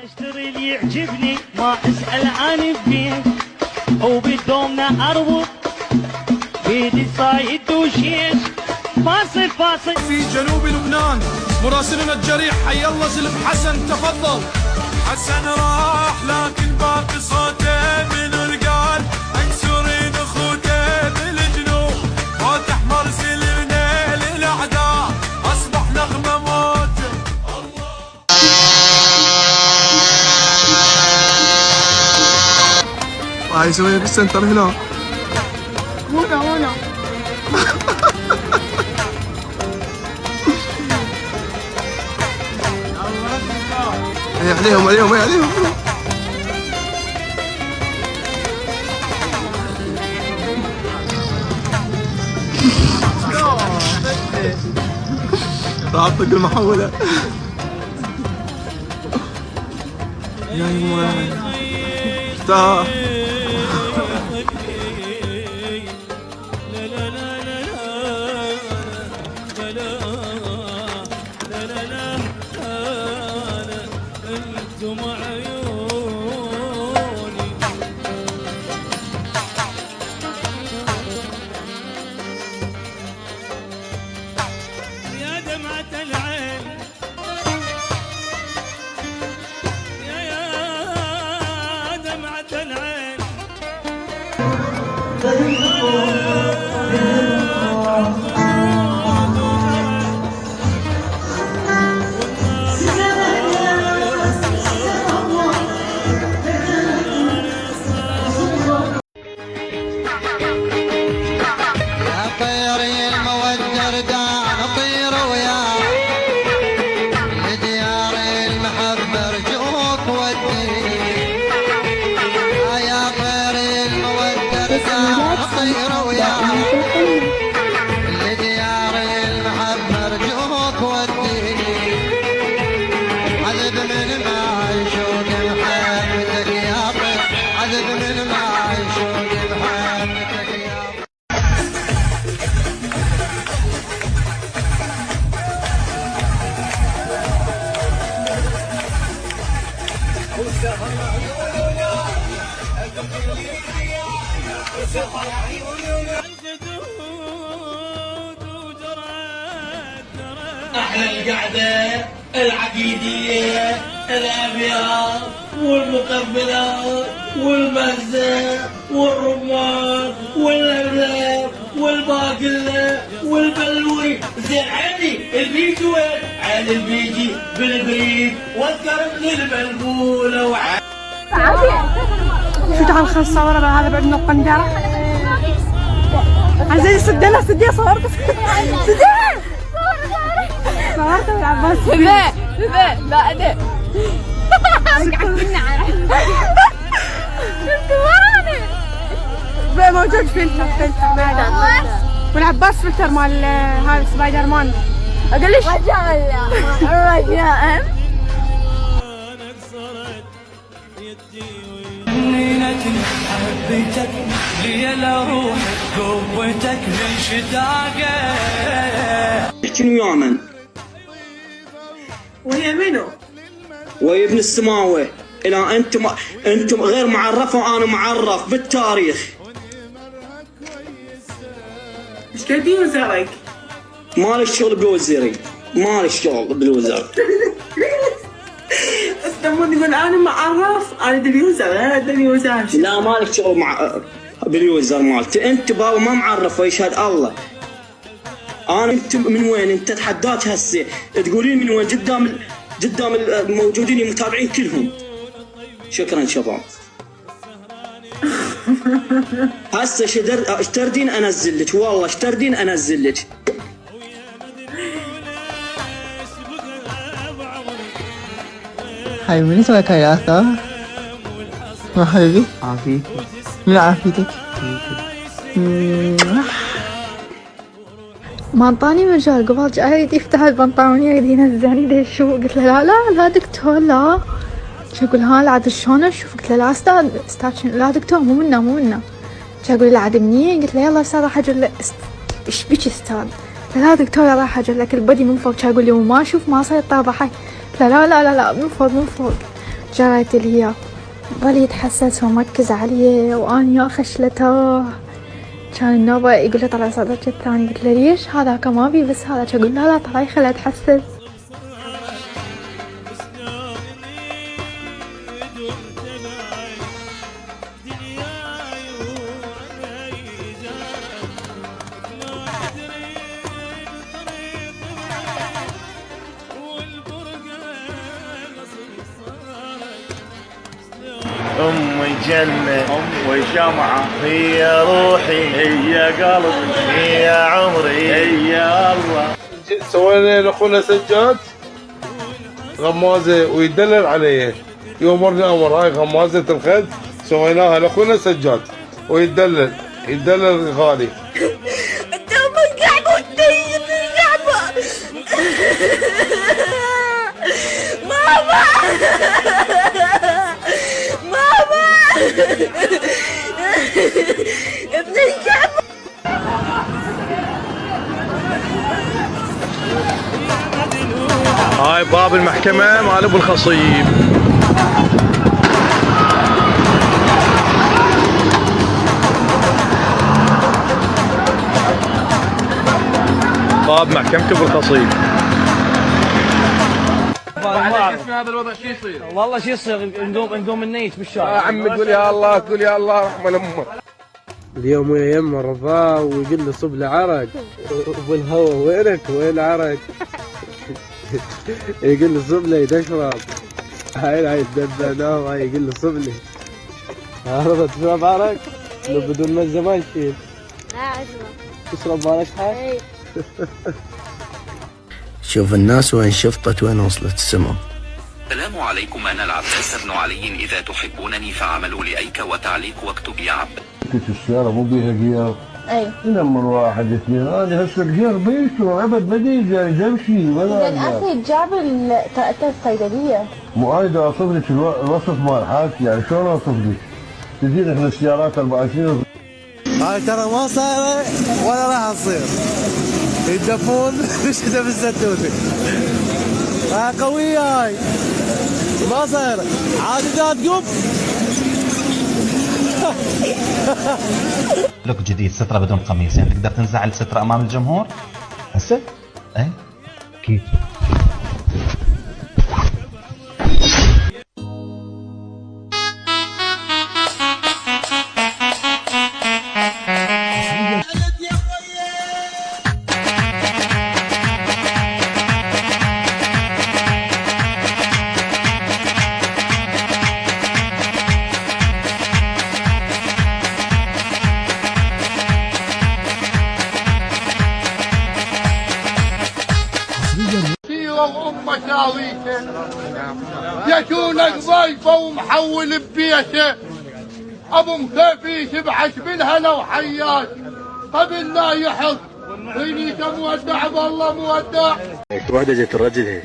اشتري اللي يعجبني ما اسال عن البيت وبدومنا اربط بيدي صايد وشيش فاصل في جنوب لبنان مراسلنا الجريح حي الله زلف حسن تفضل. حسن راح لكن باقي صوته من رجال انشرين اخوته بالجنوب فاتح مرسلنا للاعداء اصبح نغمه موته. الله يسوي بالسنتر هنا هنا عليهم تعطق المحولة يا يمين افتح يا دمعة العين يا دمعة العين أحلى القعدة العقيدية الأبيض والمقبلات والمزة والرمان واللبلب والباقلة والبلوري. زين عندي البيجي وين؟ عند البيجي بالبريد والكرم للملبولة شو تعال خل صورة هذا بعد نقطة نجارة عزيزي سديها صورت صورت والعباس لا أدري موجود فلتر والعباس فلتر مال هذا سبايدر مان. اقول ليش رجاء حبيتك لي لروح قوتك من شداقة. احكي ويا من؟ ويا منو؟ ويا ابن السماوة. الى انتم غير معرفة وانا معرف بالتاريخ. ايش قد يوزرك؟ مالي شغل بوزيري، مالي شغل بالوزارة. تقول انا معرف انا دبيوزر انا دبيوزر. لا مالك شغل مع باليوزر مالتي. انت بابا ما معرف ويشهد الله. انا انت من وين؟ انت تحداك هسه تقولين من وين؟ قدام الموجودين المتابعين كلهم. شكرا شباب. هسه اشتردين انزل لك، والله اشتردين انزل لك. حبيبي من اسمك يا أخي؟ ما حبيبي؟ عافيتك. من عافيتك؟ ما انطاني مجال قبل جاي يفتح البنطلونية ينزلني دشو. قلت له لا دكتور لا. شو اقول ها عاد شلون اشوف؟ قلت له لا استاذ لا دكتور مو منا. شو اقول له عاد مني؟ قلت له يلا استاذ راح اجي له. ايش بيك استاذ؟ لا دكتور راح اجي لك البدي من فوق. شو اقول له ما اشوف ما صاير طابحي. لا من فوق جريت لي ظل يتحسس ومركز علي واني يا خشلته. كان النوبة يقول لي طلع صدرك الثاني، قلت له ليش؟ هذاك ما بي بس هذا. اقول له لا طلعي خليه اتحسس. أمي جنة وشمعة، هي روحي، هي قلبي، هي عمري، هي الله. سوينا لاخونا سجاد غمازه ويدلل عليه، يامرني امر. هاي غمازه الخد سويناها لاخونا سجاد ويدلل غالي. انت ام الكعبه وتدين الكعبه. ماما ابن الكعبه. هاي باب المحكمة مال ابو الخصيب. باب محكمة ابو الخصيب. هذا الوضع شو يصير؟ والله شو يصير؟ نقوم النيت بالشارع. يا عمي قول يا الله، قول يا الله رحمة لامك. اليوم ويا يمه رضاه ويقول له صب له عرق، والهوا وينك وين عرق؟ يقول له صب لي تشرب. هاي الدبانة هاي يقول له صب لي. رضا تشرب عرق؟ لو بدون مزة ما يشيل. لا اشرب. تشرب مالك حق؟ شوف الناس وين شفطت وين وصلت السما. السلام عليكم، أنا العباس بن علي. إذا تحبونني فعملوا لايك وتعليق واكتب يا عباس. السيارة مو بيها جيار. اي نمر واحد اثنين، هذه هسه الجير بيشو ابد ما يمشي ولا. اذا اخي جاب الطاقة الصيدلية. مو هاي اوصف لك الوصف مال حالتي، يعني شلون اوصف لك؟ تجينا احنا السيارات 24. هاي ترى ما صايرة ولا راح تصير. يدفون تشتغل بالزتوتة. هاي قوية هاي. ما صايرة. عادي تقوم. لوك جديد، سترة بدون قميص، يعني تقدر تنزع السترة أمام الجمهور هسه؟ أي أكيد. والأمة ساويته يجونك ضيفه ومحول ببيته، ابو مكيفي شبحش بالهنا وحياك، قبل لا يحط فينيك مودع بالله مودع. وحده جت الرجل هي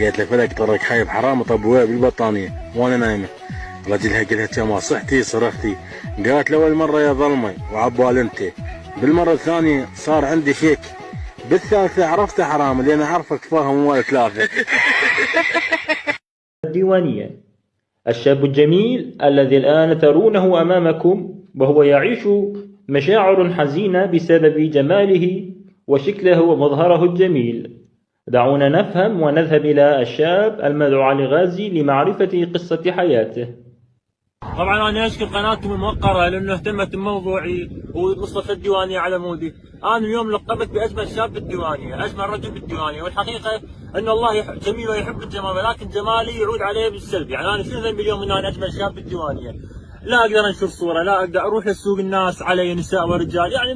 قالت له فلك طرك حايب حرام طبوها بالبطانيه وانا نايمه. رجلها قالت يا ما صحتي صرختي. قالت له اول مره يا ظلمه وعبال انت، بالمره الثانيه صار عندي شيك، بالثالثه عرفت حرام لان اعرفك تفاهم ولا ثلاثه. الديوانية. الشاب الجميل الذي الآن ترونه أمامكم وهو يعيش مشاعر حزينة بسبب جماله وشكله ومظهره الجميل. دعونا نفهم ونذهب إلى الشاب المدعو علي غازي لمعرفة قصة حياته. طبعا انا اشكر قناتكم الموقره لانه اهتمت بموضوعي وقصه الديوانيه على مودي. انا اليوم لقبت باجمل شاب بالديوانيه، اجمل رجل بالديوانيه، والحقيقه ان الله جميل ويحب الجمال، ولكن جمالي يعود عليه بالسلب. يعني انا شنو ذنبي اليوم ان انا اجمل شاب بالديوانيه؟ لا اقدر انشر صوره، لا اقدر اروح للسوق الناس علي نساء ورجال، يعني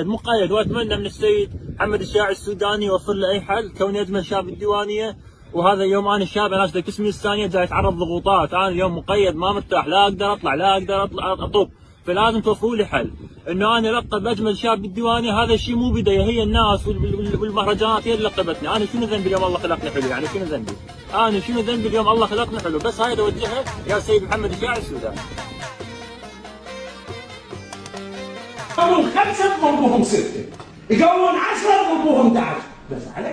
مقيد. واتمنى من السيد محمد الشاعر السوداني يوفر لي اي حل كوني اجمل شاب بالديوانيه. وهذا اليوم انا الشاب انا اشترك اسمي الثانيه جاي اتعرض ضغوطات، انا اليوم مقيد ما مرتاح، لا اقدر اطلع لا اقدر اطب، فلازم توفروا لي حل انه انا لقب اجمل شاب بالديوانيه. هذا الشيء مو بدايه، هي الناس والمهرجانات هي اللي لقبتني. انا شنو ذنبي اليوم الله خلقني حلو؟ يعني شنو ذنبي؟ انا شنو ذنبي اليوم الله خلقني حلو؟ بس هاي اوجهها يا سيد محمد الشاعر السوداني. يقولون 5 ضربوهم 6، يقولون 10 ضربوهم 11، بس على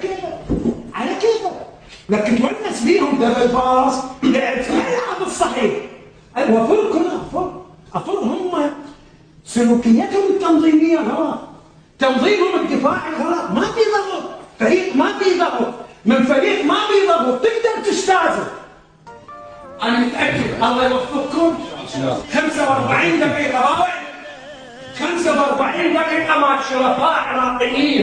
كيفك لكن تونس فيهم دبل باص لعب الصحيح. وفر هم سلوكيتهم التنظيميه غلط، تنظيمهم الدفاعي غلط، ما في ضغط، فريق ما في ضغط، من فريق ما في ضغط تقدر تستاذن. انا متاكد الله يوفقكم. 45 دقيقه رابع، 45 دقيقه مع شرفاء عراقيين.